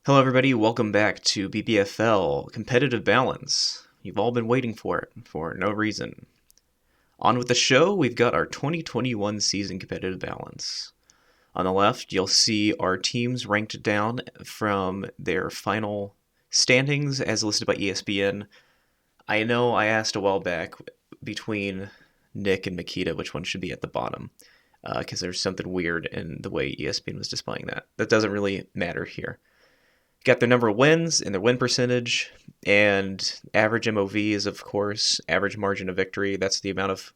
Hello, everybody. Welcome back to BBFL Competitive Balance. You've all been waiting for it for no reason. On with the show, we've got our 2021 season competitive balance. On the left, you'll see our teams ranked down from their final standings as listed by ESPN. I know I asked a while back between Nick and Makita which one should be at the bottom because there's something weird in the way ESPN was displaying that. That doesn't really matter here. Got their number of wins and their win percentage, and average MOV is, of course, average margin of victory. That's the amount of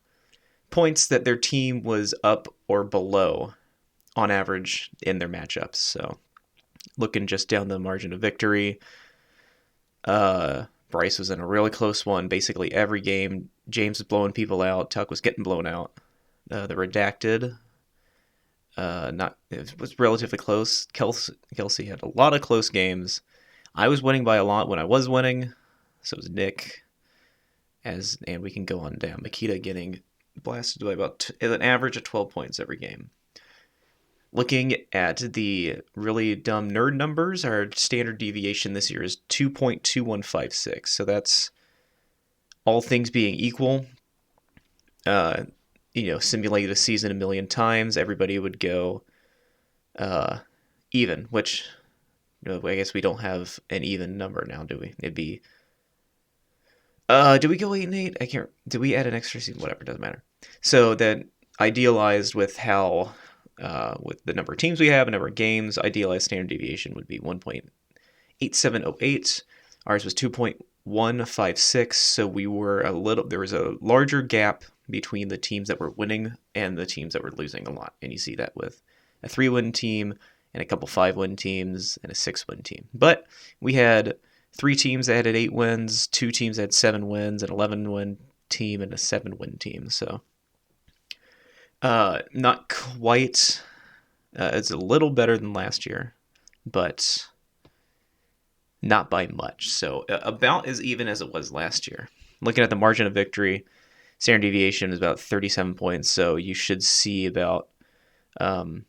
points that their team was up or below on average in their matchups. So, looking just down the margin of victory, Bryce was in a really close one. Basically, every game, James was blowing people out. Tuck was getting blown out. The redacted not it was relatively close. Kelsey had a lot of close games. I was winning by a lot when I was winning. So was Nick. And we can go on down. Makita getting blasted by about an average of 12 points every game. Looking at the really dumb nerd numbers, our standard deviation this year is 2.2156. So that's all things being equal. Simulate a season a million times, everybody would go even, which I guess we don't have an even number now, do we? It'd be do we go 8 and 8? I can't. Did we add an extra season? Whatever, doesn't matter. So that idealized with how with the number of teams we have, and number of games, idealized standard deviation would be 1.8708. Ours was 2.156, so we were there was a larger gap between the teams that were winning and the teams that were losing a lot. And you see that with a 3-win team and a couple 5-win teams and a 6-win team. But we had 3 teams that had 8 wins, 2 teams that had 7 wins, an 11-win team, and a 7-win team. So not quite. It's a little better than last year, but not by much. So about as even as it was last year. Looking at the margin of victory, standard deviation is about 37 points, so you should see about same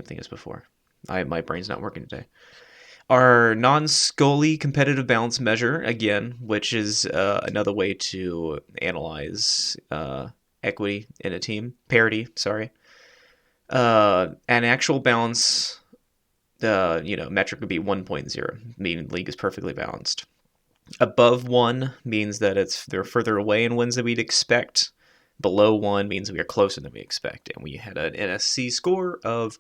thing as before. My brain's not working today. Our non-Scully competitive balance measure, again, which is another way to analyze equity in a team. Parity, sorry. An actual balance, metric would be 1.0, meaning the league is perfectly balanced. Above 1 means that they're further away in wins than we'd expect. Below 1 means we are closer than we expect. And we had an NSC score of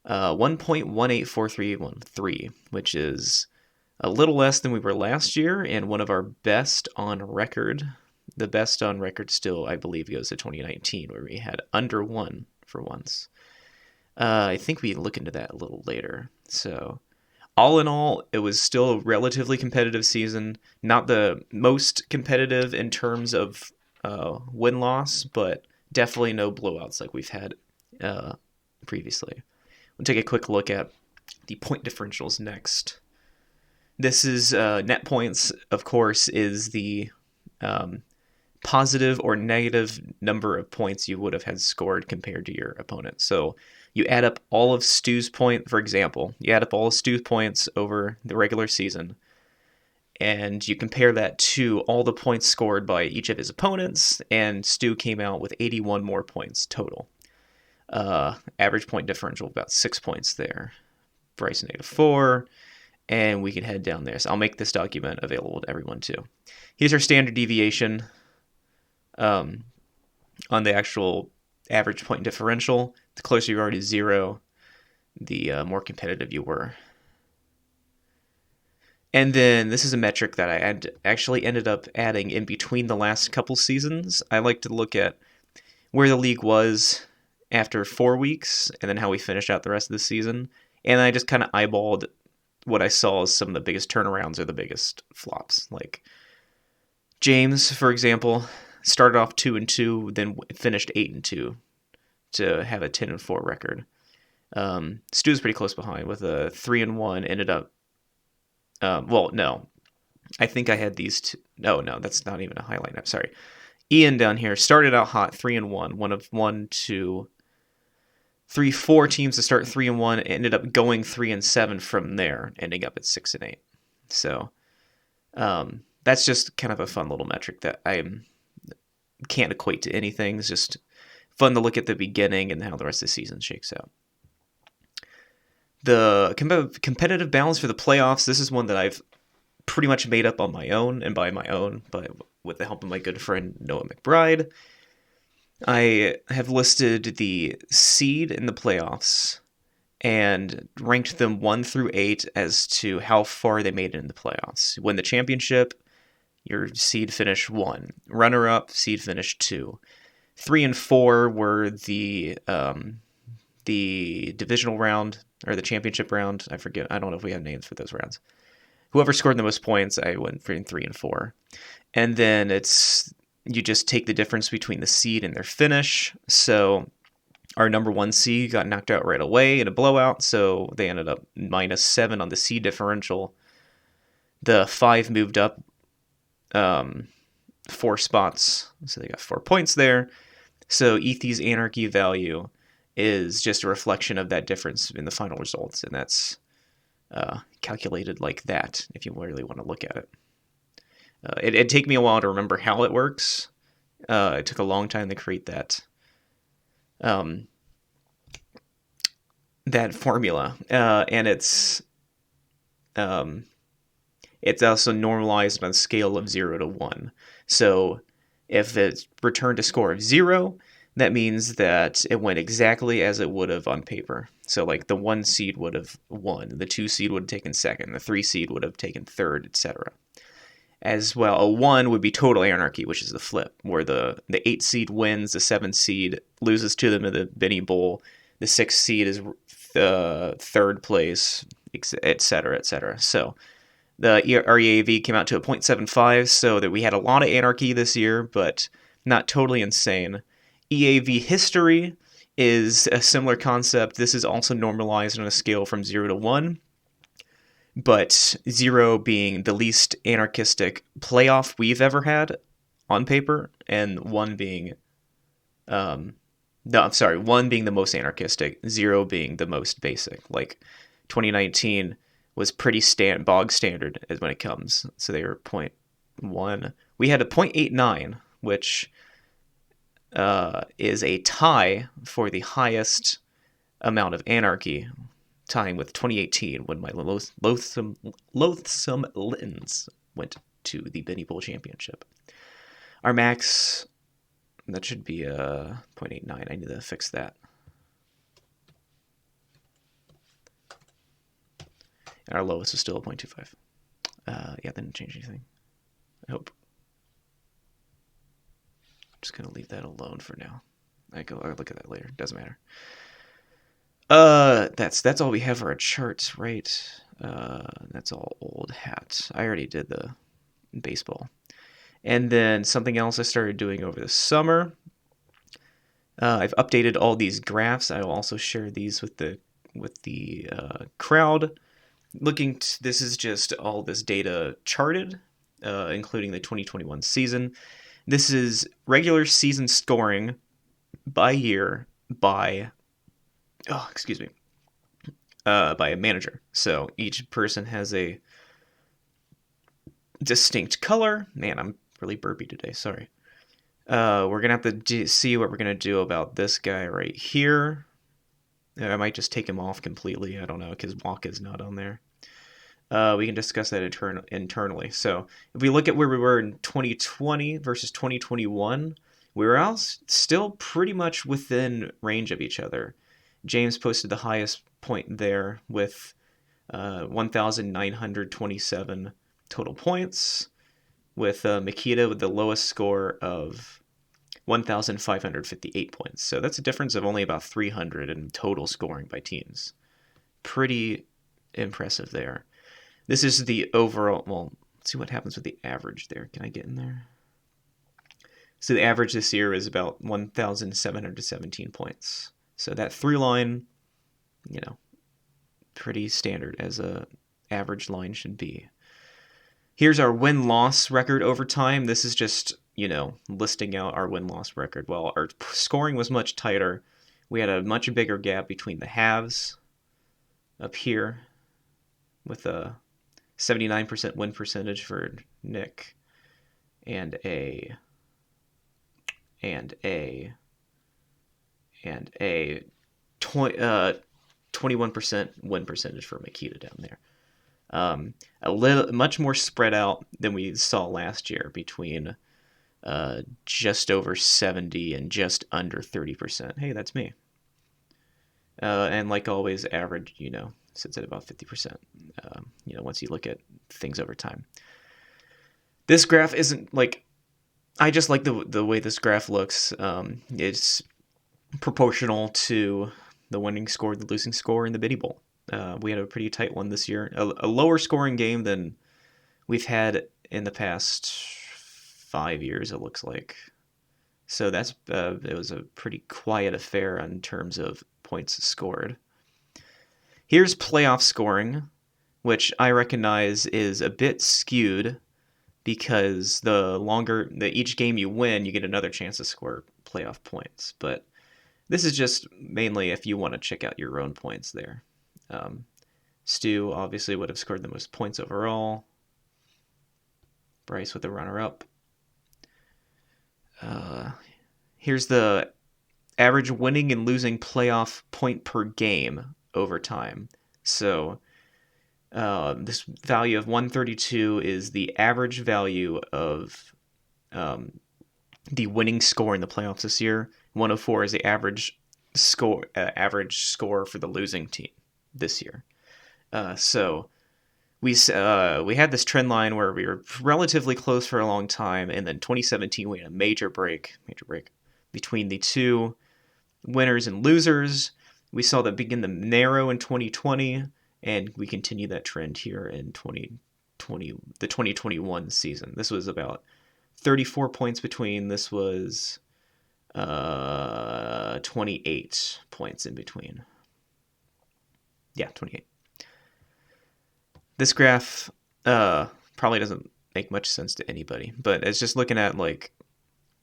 1.184313, which is a little less than we were last year and one of our best on record. The best on record still, I believe, goes to 2019, where we had under 1 for once. I think we look into that a little later. So all in all, it was still a relatively competitive season. Not the most competitive in terms of win-loss, but definitely no blowouts like we've had previously. We'll take a quick look at the point differentials next. This is net points, of course, is the positive or negative number of points you would have had scored compared to your opponent. So you add up all of Stu's points, for example, you add up all of Stu's points over the regular season, and you compare that to all the points scored by each of his opponents, and Stu came out with 81 more points total. Average point differential about 6 points there. Bryce -4, and we can head down there. So I'll make this document available to everyone too. Here's our standard deviation on the actual average point differential. The closer you are to 0, the more competitive you were. And then this is a metric that I actually ended up adding in between the last couple seasons. I like to look at where the league was after 4 weeks and then how we finished out the rest of the season. And I just kind of eyeballed what I saw as some of the biggest turnarounds or the biggest flops. Like James, for example, started off 2-2, then finished 8-2 to have a 10-4 record. Stu's pretty close behind with a 3-1. Ended up, no, I think I had these two. No, that's not even a highlight. I'm sorry. Ian down here started out hot, 3-1, one of 1, 2, 4 teams to start 3-1 ended up going 3-7 from there, ending up at 6-8. So that's just kind of a fun little metric that I can't equate to anything. It's just fun to look at the beginning and how the rest of the season shakes out. The competitive balance for the playoffs, this is one that I've pretty much made up on my own, and by my own, but with the help of my good friend Noah McBride. I have listed the seed in the playoffs and ranked them 1 through 8 as to how far they made it in the playoffs. Win the championship, your seed finish 1. Runner-up, seed finish 2. 3 and 4 were the divisional round, or the championship round. I forget. I don't know if we have names for those rounds. Whoever scored the most points, I went for 3 and 4. And then you just take the difference between the seed and their finish. So our number 1 seed got knocked out right away in a blowout, so they ended up -7 on the seed differential. The 5 moved up 4 spots, so they got 4 points there. So Ethy's Anarchy value is just a reflection of that difference in the final results, and that's calculated like that if you really want to look at it. It'd take me a while to remember how it works. It took a long time to create that that formula, and it's also normalized on a scale of 0 to 1. So if it returned a score of 0, that means that it went exactly as it would have on paper. So like the 1 seed would have won, the 2 seed would have taken second, the 3 seed would have taken third, etc. As well, a 1 would be total anarchy, which is the flip, where the 8 seed wins, the 7 seed loses to them in the Benny Bowl, the 6 seed is third place, etc., etc. So our EAV came out to a 0.75, so that we had a lot of anarchy this year, but not totally insane. EAV history is a similar concept. This is also normalized on a scale from 0 to 1. But 0 being the least anarchistic playoff we've ever had on paper, and 1 being, 1 being the most anarchistic, 0 being the most basic. Like 2019 was pretty bog standard as when it comes. So they were 0.1. We had a 0.89, which is a tie for the highest amount of anarchy, tying with 2018 when my loathsome Littens went to the Benny Bowl Championship. Our max, that should be a 0.89. I need to fix that. And our lowest is still a 0.25. Yeah, that didn't change anything. I hope. Just gonna leave that alone for now. I'll look at that later. Doesn't matter. That's all we have for our charts, right? That's all old hat. I already did the baseball. And then something else I started doing over the summer. I've updated all these graphs. I will also share these with the crowd. This is just all this data charted, including the 2021 season. This is regular season scoring by year by a manager. So each person has a distinct color. Man, I'm really burpy today. Sorry. We're going to have to see what we're going to do about this guy right here. I might just take him off completely. I don't know, because Walk is not on there. We can discuss that internally. So if we look at where we were in 2020 versus 2021, we were all still pretty much within range of each other. James posted the highest point there with 1,927 total points, with Makita with the lowest score of 1,558 points. So that's a difference of only about 300 in total scoring by teams. Pretty impressive there. This is the overall, well, let's see what happens with the average there. Can I get in there? So the average this year is about 1,717 points. So that through line, pretty standard as a average line should be. Here's our win-loss record over time. This is just, listing out our win-loss record. Well, our scoring was much tighter. We had a much bigger gap between the halves up here with a 79% win percentage for Nick and a 21% win percentage for Makita down there. Much more spread out than we saw last year between just over 70 and just under 30%. Hey, that's me. And like always, average, sits at about 50%, once you look at things over time. This graph isn't like, I just like the way this graph looks. It's proportional to the winning score, the losing score in the Biddy Bowl. We had a pretty tight one this year, a lower scoring game than we've had in the past 5 years, it looks like. So it was a pretty quiet affair in terms of points scored. Here's playoff scoring, which I recognize is a bit skewed because the longer each game you win, you get another chance to score playoff points. But this is just mainly if you want to check out your own points there. Stu obviously would have scored the most points overall. Bryce with the runner-up. Here's the average winning and losing playoff point per game over time. So this value of 132 is the average value of the winning score in the playoffs this year. 104 is the average score for the losing team this year. So we had this trend line where we were relatively close for a long time, and then 2017 we had a major break between the two winners and losers. We saw that begin to narrow in 2020, and we continue that trend here in the 2021 season. This was about 34 points between. This was 28 points in between. Yeah, 28. This graph probably doesn't make much sense to anybody, but it's just looking at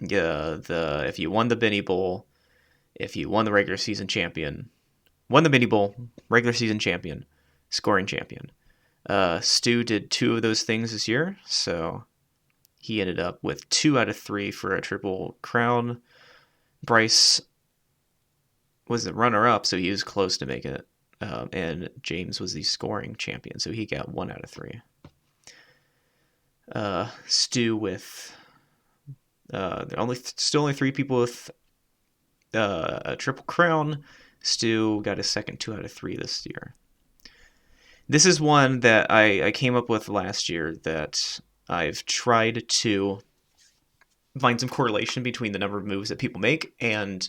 if you won the Benny Bowl, if you won the regular season champion, won the Benny Bowl, regular season champion, scoring champion. Stu did 2 of those things this year, so he ended up with 2 out of 3 for a triple crown. Bryce was the runner-up, so he was close to making it. And James was the scoring champion, so he got 1 out of 3. Stu with there are still only 3 people with a triple crown. Stu got a second 2 out of 3 this year. This is one that I came up with last year that I've tried to find some correlation between the number of moves that people make and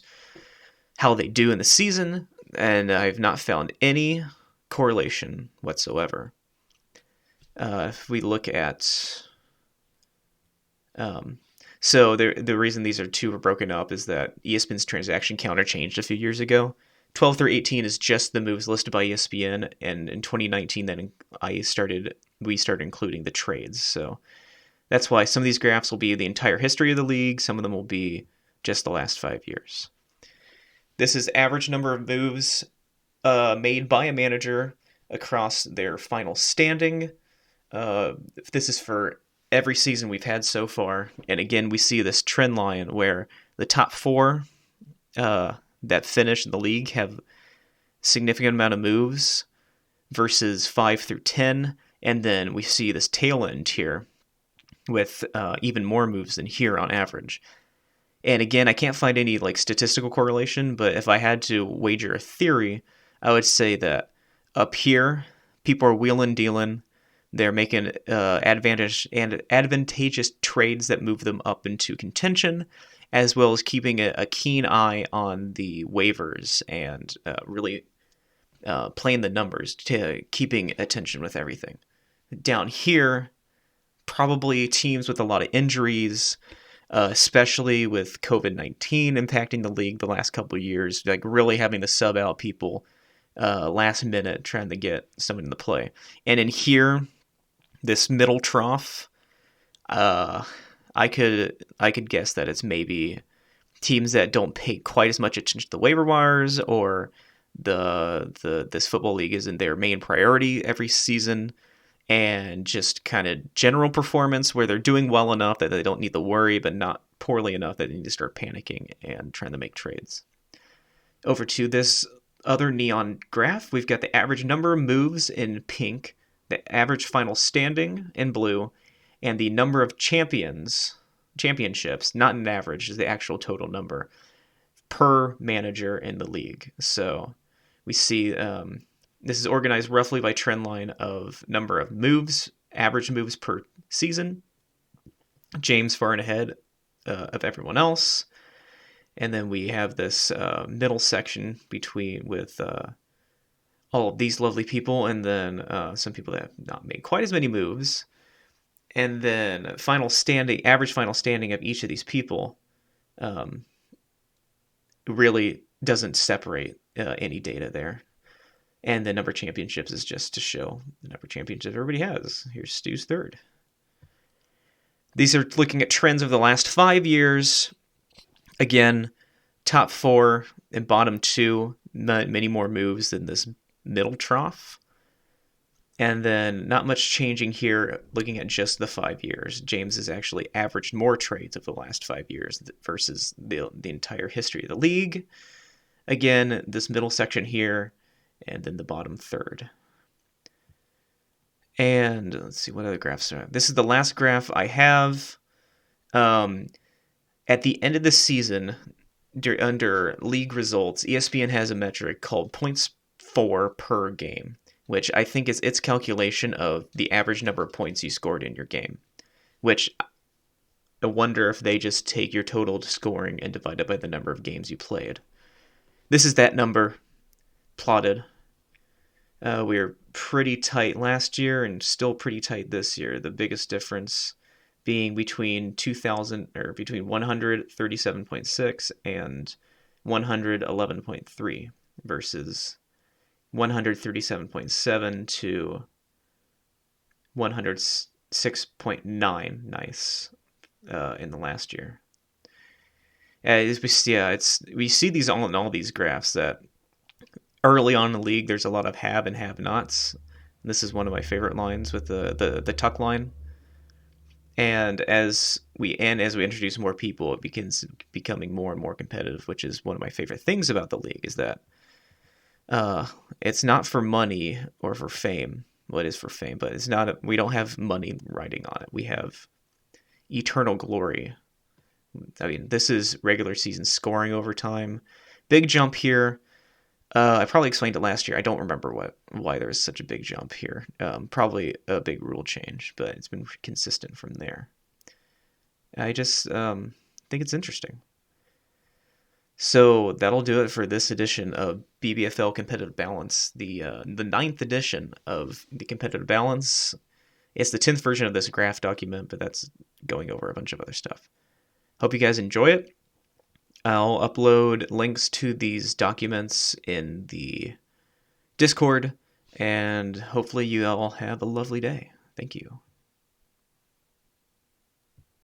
how they do in the season, and I've not found any correlation whatsoever. If we look at... So the reason these 2 were broken up is that ESPN's transaction counter changed a few years ago. 12 through 18 is just the moves listed by ESPN, and in 2019 then we started including the trades. So that's why some of these graphs will be the entire history of the league, some of them will be just the last 5 years. This is average number of moves made by a manager across their final standing. This is for every season we've had so far. And again, we see this trend line where the top 4 that finish in the league have significant amount of moves versus 5 through 10. And then we see this tail end here with even more moves than here on average. And again, I can't find any statistical correlation, but if I had to wager a theory, I would say that up here, people are wheeling, dealing. They're making advantageous trades that move them up into contention, as well as keeping a keen eye on the waivers and really playing the numbers to keeping attention with everything. Down here, probably teams with a lot of injuries, especially with COVID-19 impacting the league the last couple of years, really having to sub out people last minute trying to get someone in the play. And in here, this middle trough, I could guess that it's maybe teams that don't pay quite as much attention to the waiver wires, or this football league isn't their main priority every season, and just kind of general performance where they're doing well enough that they don't need to worry, but not poorly enough that they need to start panicking and trying to make trades. Over to this other neon graph, we've got the average number of moves in pink, the average final standing in blue, and the number of championships, not an average, is the actual total number per manager in the league. So we see this is organized roughly by trend line of number of moves, average moves per season. James far and ahead of everyone else. And then we have this middle section with all of these lovely people, and then some people that have not made quite as many moves. And then average final standing of each of these people really doesn't separate any data there. And the number of championships is just to show the number of championships everybody has. Here's Stu's third. These are looking at trends over the last 5 years. Again, top 4 and bottom 2, not many more moves than this middle trough. And then not much changing here looking at just the 5 years. James has actually averaged more trades over the last 5 years versus the entire history of the league. Again, this middle section here, and then the bottom third. And let's see what other graphs are. This is the last graph I have. At the end of the season, under league results, ESPN has a metric called points for per game, which I think is its calculation of the average number of points you scored in your game, which I wonder if they just take your total scoring and divide it by the number of games you played. This is that number plotted. We were pretty tight last year and still pretty tight this year. The biggest difference being between 137.6 and 111.3 versus 137.7 to 106.9. Nice in the last year. We see these all in all these graphs that early on in the league there's a lot of have and have-nots. This is one of my favorite lines with the tuck line. And as we introduce more people, it begins becoming more and more competitive, which is one of my favorite things about the league, is that it's not for money or for fame. Well, it is for fame, but it's not. We don't have money riding on it. We have eternal glory. I mean, this is regular season scoring over time. Big jump here. I probably explained it last year. I don't remember why there was such a big jump here. Probably a big rule change, but it's been consistent from there. I just think it's interesting. So that'll do it for this edition of BBFL Competitive Balance, the 9th edition of the Competitive Balance. It's the 10th version of this graph document, but that's going over a bunch of other stuff. Hope you guys enjoy it. I'll upload links to these documents in the Discord, and hopefully you all have a lovely day. Thank you.